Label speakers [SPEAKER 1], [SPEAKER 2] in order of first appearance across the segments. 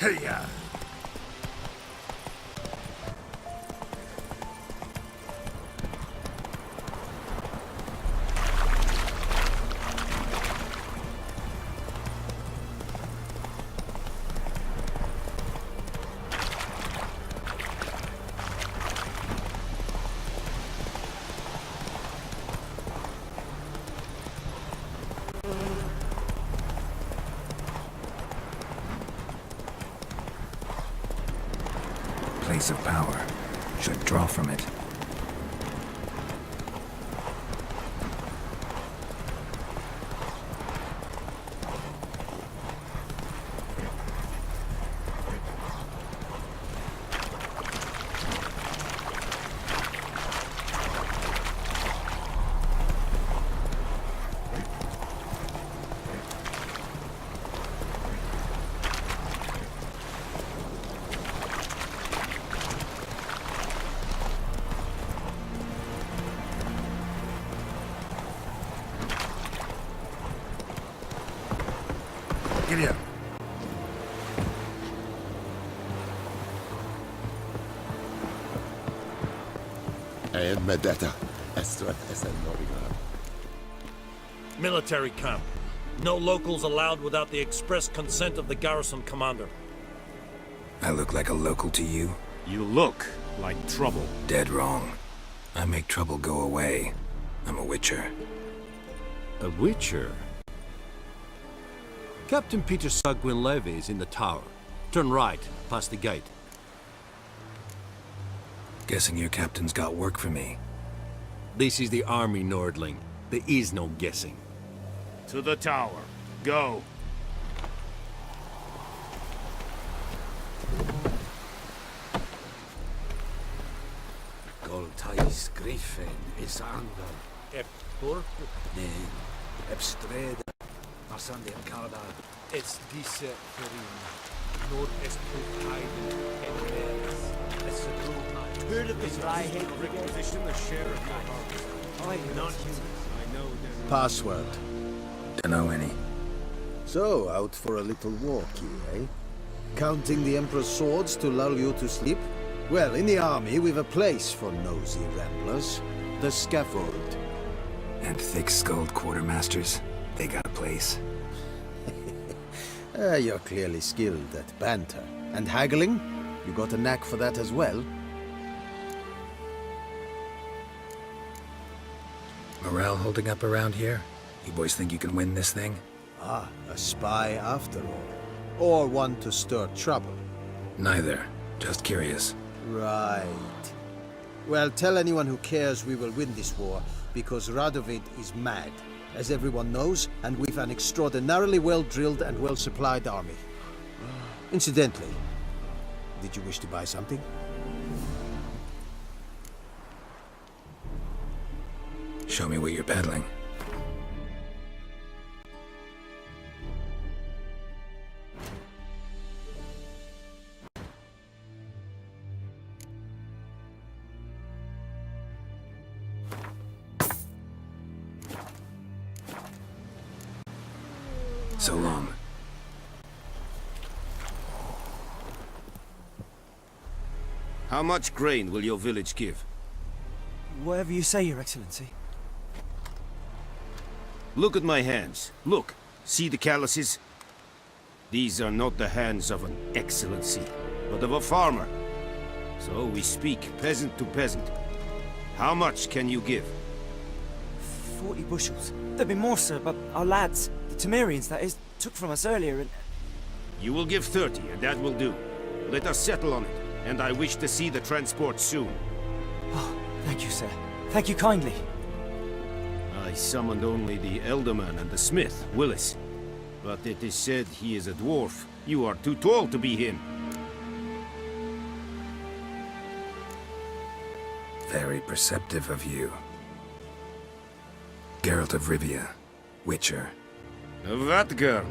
[SPEAKER 1] Hey-ya!
[SPEAKER 2] Place of power. Should draw from it.
[SPEAKER 1] Giddy up.
[SPEAKER 3] Military camp. No locals allowed without the express consent of the garrison commander.
[SPEAKER 2] I look like a local to you?
[SPEAKER 4] You look like trouble.
[SPEAKER 2] Dead wrong. I make trouble go away. I'm a witcher.
[SPEAKER 4] A witcher? Captain Peter Sagwin Levy is in the tower. Turn right, past the gate.
[SPEAKER 2] Guessing your captain's got work for me.
[SPEAKER 4] This is the army, Nordling. There is no guessing.
[SPEAKER 5] To the tower. Go.
[SPEAKER 6] Goltais Griffin is anger.
[SPEAKER 3] Ep Burp,
[SPEAKER 6] Nee, Ebstreda. Passande Arcada.
[SPEAKER 3] es diese Ferin. Nord est Pulheiden, en Meres. Es Sedruna. Heard of this right-hand
[SPEAKER 5] Requisition the share of your harvest. I know there
[SPEAKER 7] Password.
[SPEAKER 2] Dunno any.
[SPEAKER 7] So, out for a little walk here, eh? Counting the Emperor's swords to lull you to sleep? Well, in the army, we've a place for nosy ramblers. The scaffold.
[SPEAKER 2] And thick-skulled quartermasters. They got a place.
[SPEAKER 7] You're clearly skilled at banter. And haggling? You got a knack for that as well?
[SPEAKER 2] Morale holding up around here? You boys think you can win this thing?
[SPEAKER 7] Ah, a spy after all. Or one to stir trouble.
[SPEAKER 2] Neither. Just curious.
[SPEAKER 7] Right. Well, tell anyone who cares we will win this war, because Radovid is mad, as everyone knows, and we've an extraordinarily well-drilled and well-supplied army. Incidentally, did you wish to buy something?
[SPEAKER 2] Show me what you're peddling. So long.
[SPEAKER 5] How much grain will your village give?
[SPEAKER 8] Whatever you say, Your Excellency.
[SPEAKER 5] Look at my hands. Look. See the calluses? These are not the hands of an excellency, but of a farmer. So we speak peasant to peasant. How much can you give?
[SPEAKER 8] 40 bushels. There'd be more, sir, but our lads, the Temerians, that is, took from us earlier and...
[SPEAKER 5] You will give 30, and that will do. Let us settle on it, and I wish to see the transport soon.
[SPEAKER 8] Oh, thank you, sir. Thank you kindly.
[SPEAKER 5] I summoned only the Elderman and the smith, Willis. But it is said he is a dwarf. You are too tall to be him.
[SPEAKER 2] Very perceptive of you. Geralt of Rivia, Witcher.
[SPEAKER 5] Vatgern!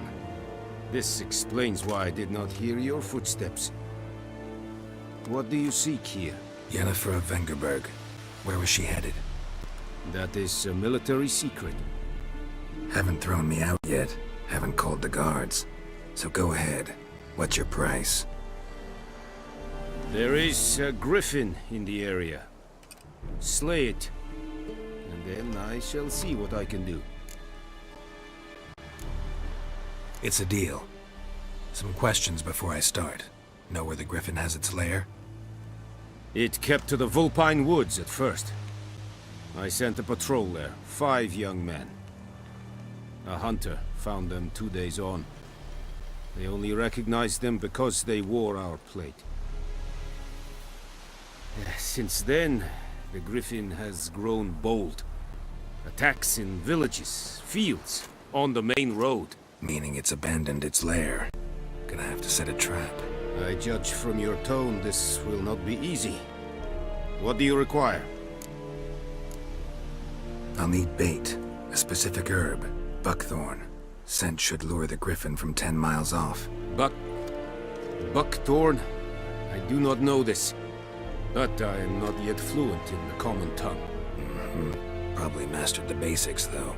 [SPEAKER 5] This explains why I did not hear your footsteps. What do you seek here?
[SPEAKER 2] Yennefer of Vengerberg. Where was she headed?
[SPEAKER 5] That is a military secret.
[SPEAKER 2] Haven't thrown me out yet. Haven't called the guards. So go ahead. What's your price?
[SPEAKER 5] There is a griffin in the area. Slay it, and then I shall see what I can do.
[SPEAKER 2] It's a deal. Some questions before I start. Know where the griffin has its lair?
[SPEAKER 5] It kept to the Vulpine Woods at first. I sent a patrol there, 5 young men. A hunter found them 2 days on. They only recognized them because they wore our plate. Since then, the griffin has grown bold. Attacks in villages, fields, on the main road.
[SPEAKER 2] Meaning it's abandoned its lair. Gonna have to set a trap.
[SPEAKER 5] I judge from your tone this will not be easy. What do you require?
[SPEAKER 2] I'll need bait. A specific herb. Buckthorn. Scent should lure the griffin from 10 miles off.
[SPEAKER 5] Buckthorn? I do not know this. But I am not yet fluent in the common tongue.
[SPEAKER 2] Probably mastered the basics, though.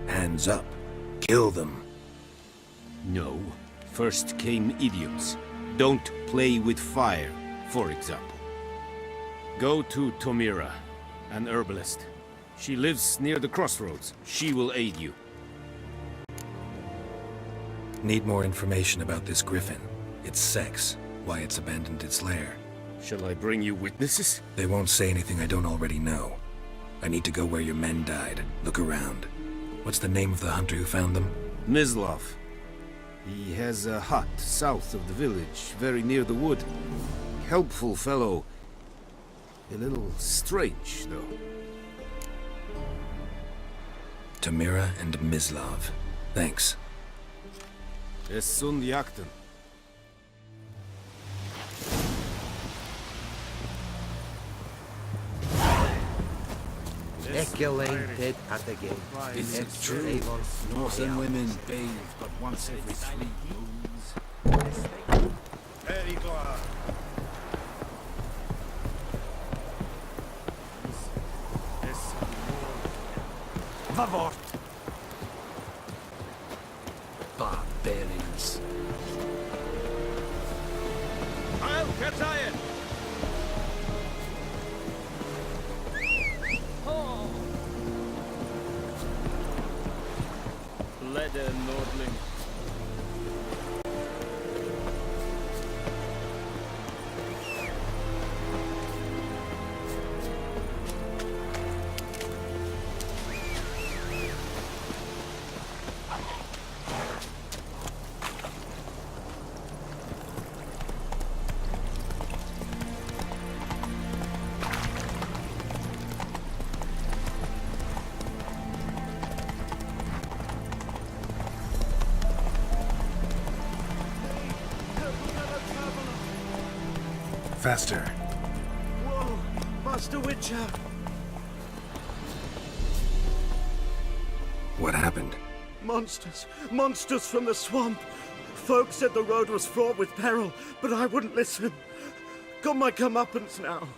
[SPEAKER 2] Hands up. Kill them.
[SPEAKER 5] No. First came idioms. Don't play with fire, for example. Go to Tomira, an herbalist. She lives near the crossroads. She will aid you.
[SPEAKER 2] Need more information about this griffin. Its sex. Why it's abandoned its lair.
[SPEAKER 5] Shall I bring you witnesses?
[SPEAKER 2] They won't say anything I don't already know. I need to go where your men died. Look around. What's the name of the hunter who found them?
[SPEAKER 5] Mislav. He has a hut south of the village, very near the wood. Helpful fellow. A little strange, though.
[SPEAKER 2] Tamira and Mislav. Thanks.
[SPEAKER 5] Es sun jakten.
[SPEAKER 6] Echelane dead at the gate. Is it true? Northern women bathe but once every 3 moons.
[SPEAKER 5] Very glad.
[SPEAKER 6] Vavort! Barbarians.
[SPEAKER 5] I'll Katayan!
[SPEAKER 3] Leder Nordling.
[SPEAKER 2] Faster.
[SPEAKER 3] Whoa, Master Witcher!
[SPEAKER 2] What happened?
[SPEAKER 3] Monsters! Monsters from the swamp! Folk said the road was fraught with peril, but I wouldn't listen. Got my comeuppance now.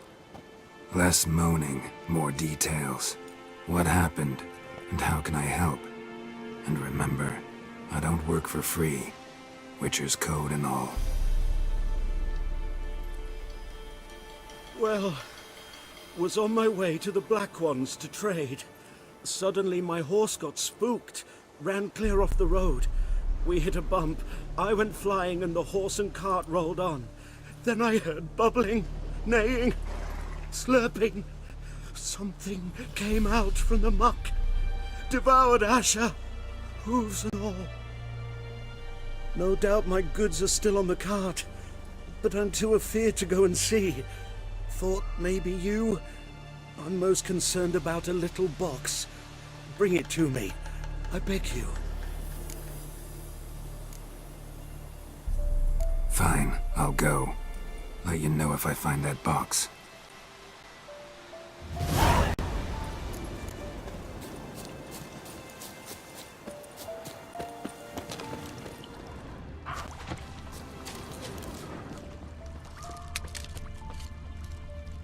[SPEAKER 2] Less moaning, more details. What happened, and how can I help? And remember, I don't work for free. Witcher's code and all.
[SPEAKER 3] Well, was on my way to the Black Ones to trade. Suddenly my horse got spooked, ran clear off the road. We hit a bump, I went flying and the horse and cart rolled on. Then I heard bubbling, neighing, slurping. Something came out from the muck, devoured Asher, hooves and all. No doubt my goods are still on the cart, but I'm too afeard to go and see. Thought maybe you. I'm most concerned about a little box. Bring it to me. I beg you.
[SPEAKER 2] Fine, I'll go. Let you know if I find that box.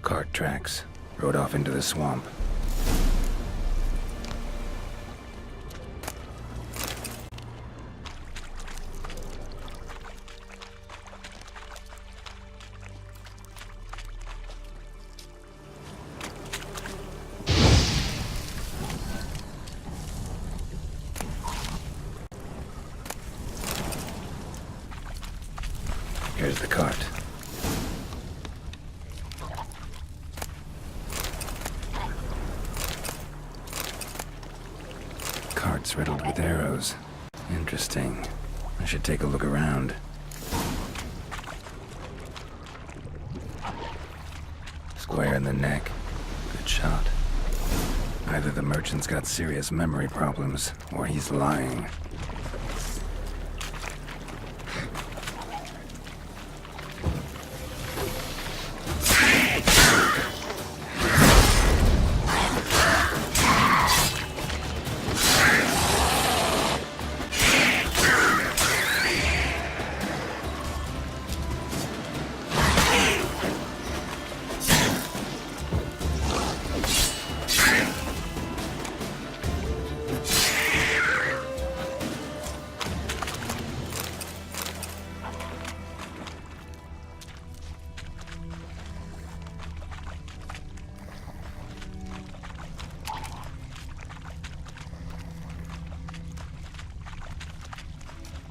[SPEAKER 2] Cart tracks. Rode off into the swamp. Parts riddled with arrows. Interesting. I should take a look around. Square in the neck. Good shot. Either the merchant's got serious memory problems, or he's lying.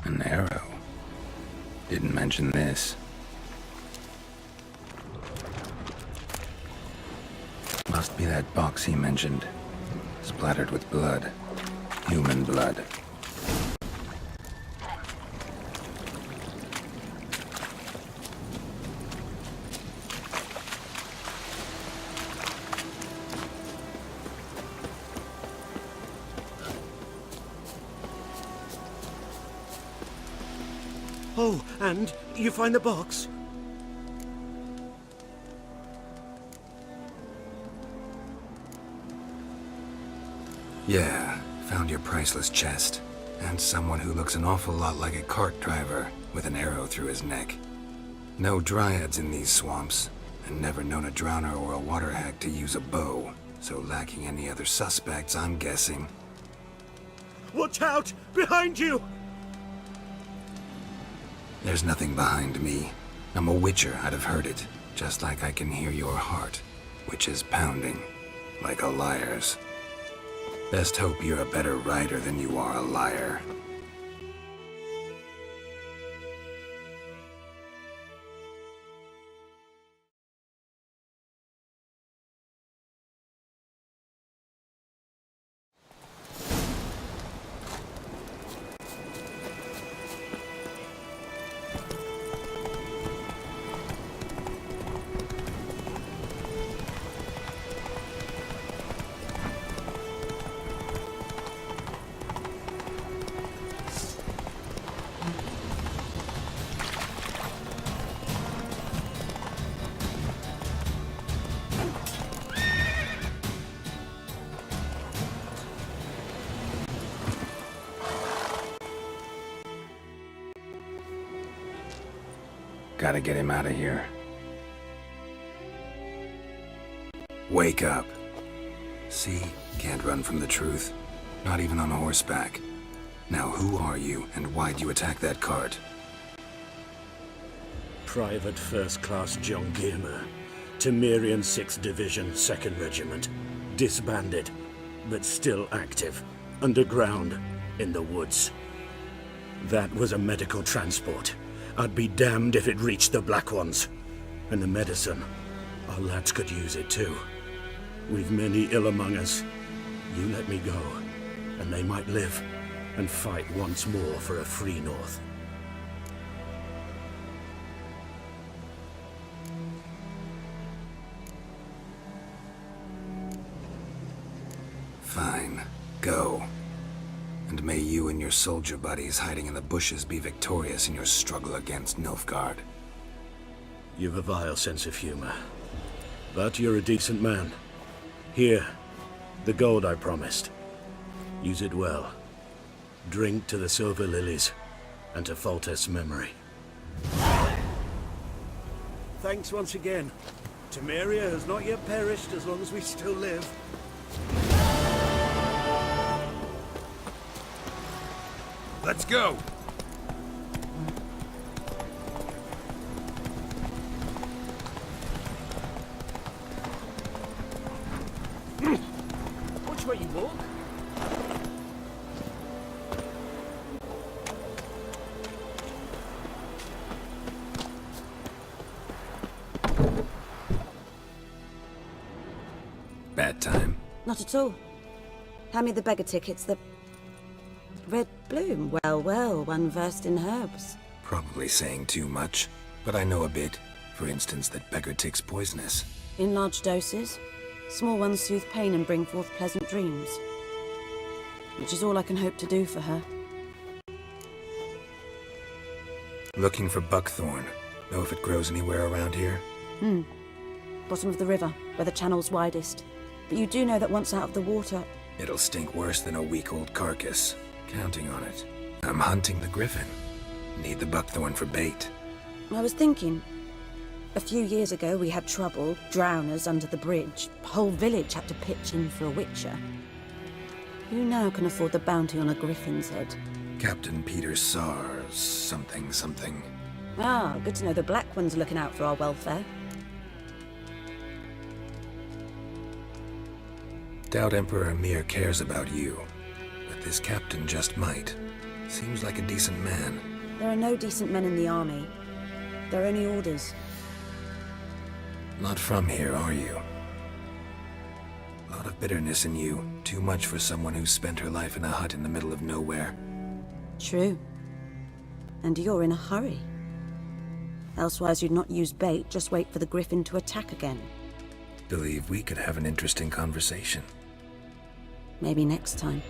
[SPEAKER 2] An arrow. Didn't mention this. Must be that box he mentioned. Splattered with blood. Human blood.
[SPEAKER 3] Oh, and you find the box?
[SPEAKER 2] Yeah, found your priceless chest. And someone who looks an awful lot like a cart driver, with an arrow through his neck. No dryads in these swamps, and never known a drowner or a water hag to use a bow. So lacking any other suspects, I'm guessing.
[SPEAKER 3] Watch out! Behind you!
[SPEAKER 2] There's nothing behind me. I'm a witcher, I'd have heard it. Just like I can hear your heart, which is pounding, like a liar's. Best hope you're a better rider than you are a liar. Gotta get him out of here. Wake up. See? Can't run from the truth. Not even on horseback. Now who are you, and why'd you attack that cart?
[SPEAKER 3] Private First Class John Gilmer. Temerian 6th Division, 2nd Regiment. Disbanded, but still active. Underground, in the woods. That was a medical transport. I'd be damned if it reached the Black Ones. And the medicine, our lads could use it too. We've many ill among us. You let me go, and they might live, and fight once more for a free North.
[SPEAKER 2] Fine. Go. And may you and your soldier buddies hiding in the bushes be victorious in your struggle against Nilfgaard.
[SPEAKER 3] You've a vile sense of humor. But you're a decent man. Here, the gold I promised. Use it well. Drink to the Silver Lilies, and to Foltest's memory. Thanks once again. Temeria has not yet perished as long as we still live.
[SPEAKER 5] Let's go!
[SPEAKER 8] Watch where you walk.
[SPEAKER 2] Bad time.
[SPEAKER 1] Not at all. Hand me the beggar tickets, Red bloom. Well, well, one versed in herbs.
[SPEAKER 2] Probably saying too much, but I know a bit. For instance, that beggar tick's poisonous.
[SPEAKER 1] In large doses. Small ones soothe pain and bring forth pleasant dreams. Which is all I can hope to do for her.
[SPEAKER 2] Looking for buckthorn. Know if it grows anywhere around here?
[SPEAKER 1] Bottom of the river, where the channel's widest. But you do know that once out of the water...
[SPEAKER 2] It'll stink worse than a week-old carcass. Counting on it. I'm hunting the griffin. Need the buckthorn for bait.
[SPEAKER 1] I was thinking... A few years ago we had trouble, drowners under the bridge. The whole village had to pitch in for a witcher. Who now can afford the bounty on a griffin's head?
[SPEAKER 2] Captain Peter Sars, something.
[SPEAKER 1] Ah, good to know the Black One's looking out for our welfare.
[SPEAKER 2] Doubt Emperor Emir cares about you, but this captain just might. Seems like a decent man.
[SPEAKER 1] There are no decent men in the army. They're only orders.
[SPEAKER 2] Not from here, are you? A lot of bitterness in you. Too much for someone who spent her life in a hut in the middle of nowhere.
[SPEAKER 1] True. And you're in a hurry. Elsewise you'd not use bait, just wait for the griffin to attack again.
[SPEAKER 2] Believe we could have an interesting conversation.
[SPEAKER 1] Maybe next time.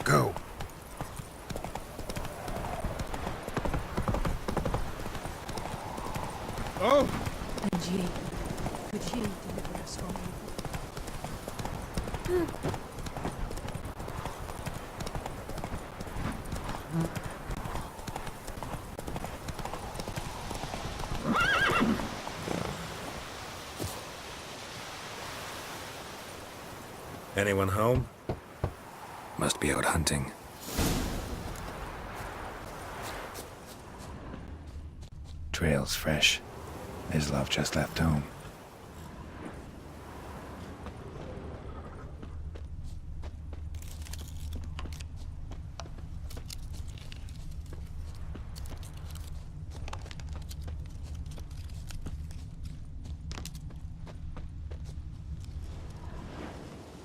[SPEAKER 2] Go.
[SPEAKER 5] Oh!
[SPEAKER 9] And ye, could ye deliver us from evil?
[SPEAKER 2] Anyone home? Must be out hunting. Trail's fresh. Mislav just left home.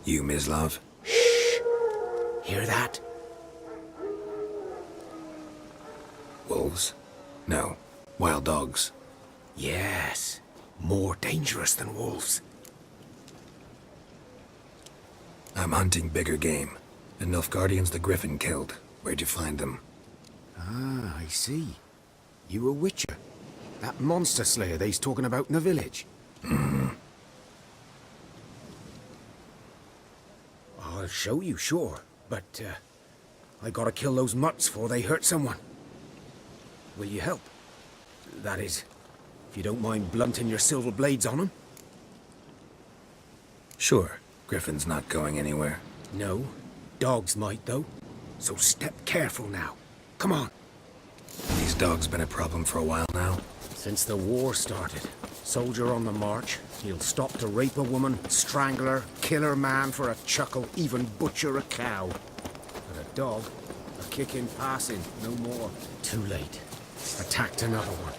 [SPEAKER 2] You, Mislav?
[SPEAKER 5] Hear that?
[SPEAKER 2] Wolves? No. Wild dogs.
[SPEAKER 5] Yes. More dangerous than wolves.
[SPEAKER 2] I'm hunting bigger game. The Nilfgaardians the Griffin killed. Where'd you find them?
[SPEAKER 5] Ah, I see. You a witcher. That monster slayer they's talking about in the village. I'll show you, sure. But, I gotta kill those mutts before they hurt someone. Will you help? That is, if you don't mind blunting your silver blades on them.
[SPEAKER 2] Sure. Griffin's not going anywhere.
[SPEAKER 5] No. Dogs might, though. So step careful now. Come on.
[SPEAKER 2] These dogs been a problem for a while now.
[SPEAKER 5] Since the war started. Soldier on the march. He'll stop to rape a woman, strangle her, kill her man for a chuckle, even butcher a cow. But a dog, a kick in passing, no more. Too late. Attacked another one.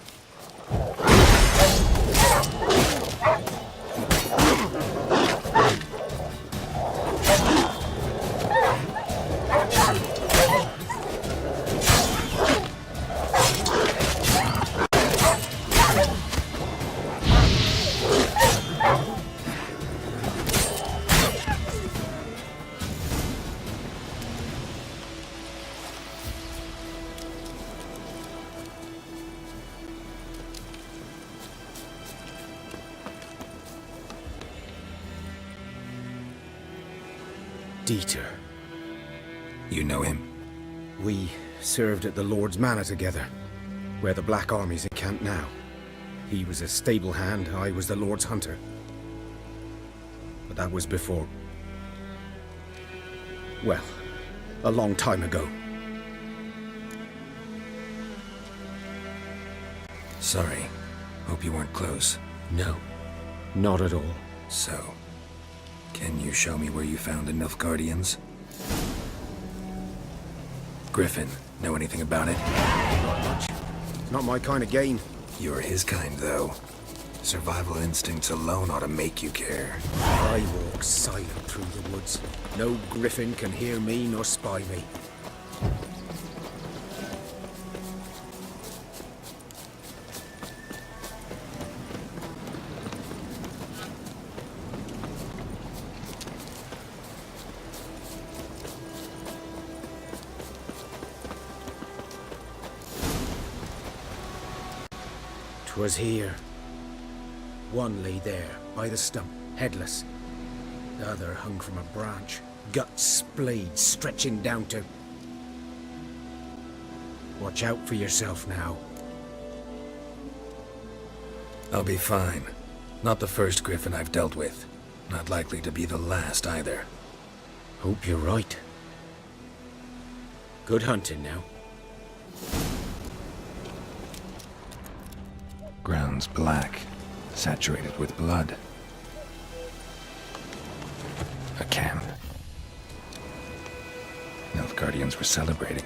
[SPEAKER 5] Dieter.
[SPEAKER 2] You know him?
[SPEAKER 5] We served at the Lord's Manor together, where the Black Army's encamped now. He was a stable hand, I was the Lord's hunter. But that was before... well, a long time ago.
[SPEAKER 2] Sorry. Hope you weren't close.
[SPEAKER 5] No, not at all.
[SPEAKER 2] So, can you show me where you found the Nilfgaardians? Griffin, know anything about it?
[SPEAKER 5] Not much. It's not my kind of game.
[SPEAKER 2] You're his kind, though. Survival instincts alone ought to make you care.
[SPEAKER 5] I walk silent through the woods. No griffin can hear me nor spy me. Was here. One lay there, by the stump, headless. The other hung from a branch, guts splayed, stretching down to... Watch out for yourself now.
[SPEAKER 2] I'll be fine. Not the first griffin I've dealt with. Not likely to be the last either.
[SPEAKER 5] Hope you're right. Good hunting now.
[SPEAKER 2] Ground's black, saturated with blood. A camp. Nilfgaardians were celebrating.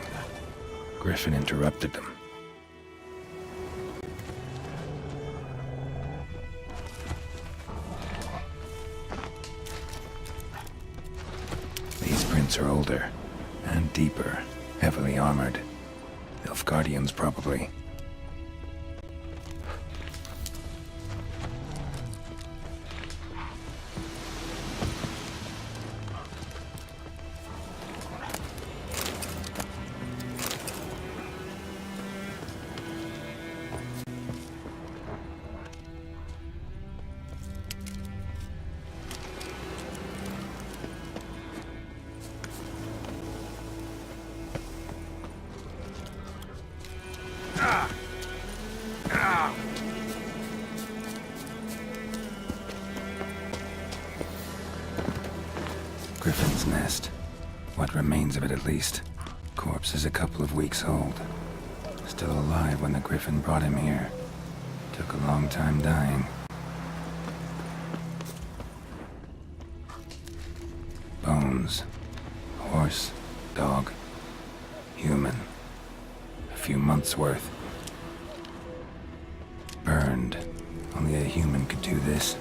[SPEAKER 2] Griffin interrupted them. These prints are older and deeper, heavily armored. Nilfgaardians probably. Griffin's nest. What remains of it, at least. Corpse is a couple of weeks old. Still alive when the Griffin brought him here. Took a long time dying. Bones. Horse. Dog. Human. A few months' worth. Burned. Only a human could do this.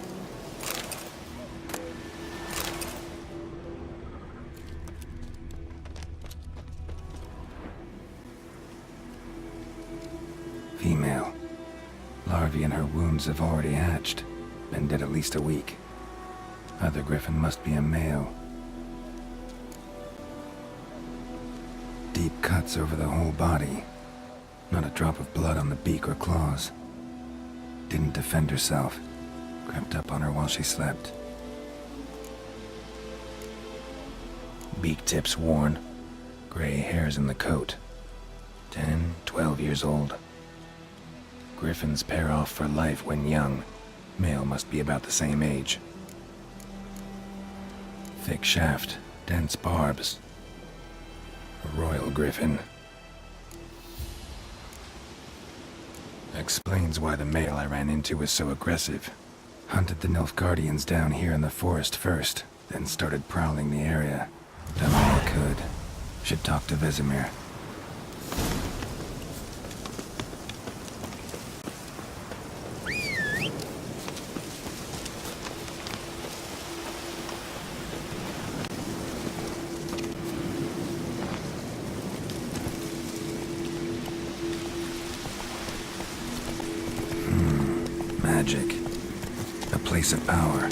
[SPEAKER 2] Female. Larvae in her wounds have already hatched. Been dead at least a week. Other griffin must be a male. Deep cuts over the whole body. Not a drop of blood on the beak or claws. Didn't defend herself. Crept up on her while she slept. Beak tips worn. Gray hairs in the coat. 10, 12 years old. Griffins pair off for life when young. Male must be about the same age. Thick shaft, dense barbs. A royal griffin. Explains why the male I ran into was so aggressive. Hunted the Nilfgaardians down here in the forest first, then started prowling the area. Done all I could. Should talk to Vesemir. Magic. A place of power.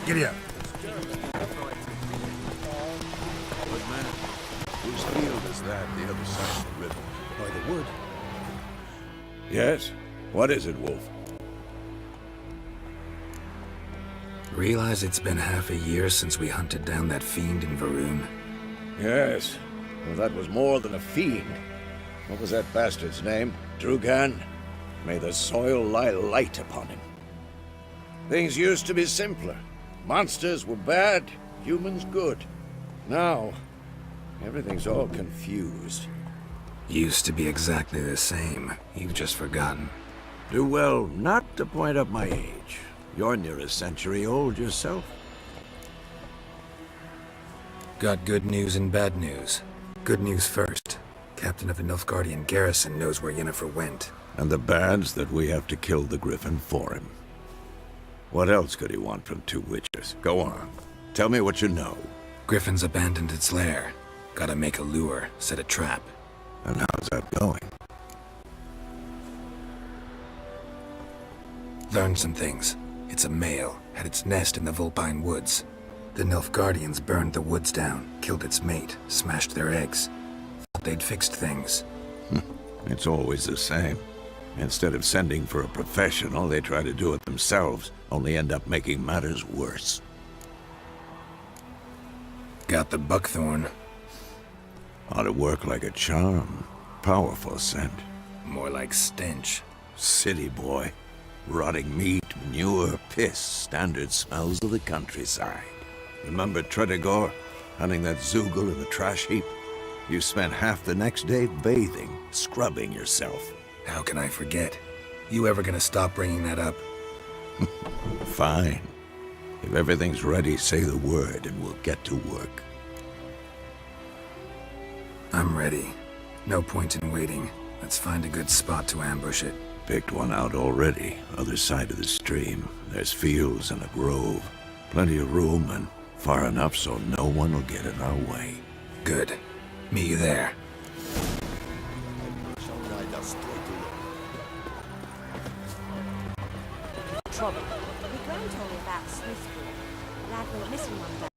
[SPEAKER 6] Giddy up.
[SPEAKER 10] Good man. Whose field is that, the other side of the river?
[SPEAKER 7] By the wood.
[SPEAKER 10] Yes? What is it, Wolf?
[SPEAKER 2] Realize it's been half a year since we hunted down that fiend in Varun?
[SPEAKER 10] Yes. Well, that was more than a fiend. What was that bastard's name? Drugan? May the soil lie light upon him. Things used to be simpler. Monsters were bad, humans good. Now, everything's all confused.
[SPEAKER 2] Used to be exactly the same. You've just forgotten.
[SPEAKER 10] Do well not to point up my age. You're near a century old yourself.
[SPEAKER 2] Got good news and bad news. Good news first. Captain of the Nilfgaardian garrison knows where Yennefer went.
[SPEAKER 10] And the bad's that we have to kill the Griffin for him. What else could he want from two witches? Go on. Tell me what you know.
[SPEAKER 2] Griffin's abandoned its lair. Gotta make a lure, set a trap.
[SPEAKER 10] And how's that going?
[SPEAKER 2] Learned some things. It's a male, had its nest in the Vulpine Woods. The Nilfgaardians burned the woods down, killed its mate, smashed their eggs. Thought they'd fixed things.
[SPEAKER 10] It's always the same. Instead of sending for a professional, they try to do it themselves, only end up making matters worse.
[SPEAKER 2] Got the buckthorn.
[SPEAKER 10] Ought to work like a charm. Powerful scent.
[SPEAKER 2] More like stench.
[SPEAKER 10] City boy. Rotting meat, manure, piss, standard smells of the countryside. Remember Tredegor? Hunting that Zoogle in the trash heap? You spent half the next day bathing, scrubbing yourself.
[SPEAKER 2] How can I forget? You ever gonna stop bringing that up?
[SPEAKER 10] Fine. If everything's ready, say the word and we'll get to work.
[SPEAKER 2] I'm ready. No point in waiting. Let's find a good spot to ambush it.
[SPEAKER 10] Picked one out already, other side of the stream. There's fields and a grove. Plenty of room and far enough so no one will get in our way.
[SPEAKER 2] Good. Meet you there.
[SPEAKER 1] Trouble. We grant only about Smithfield. Lad went missing one day.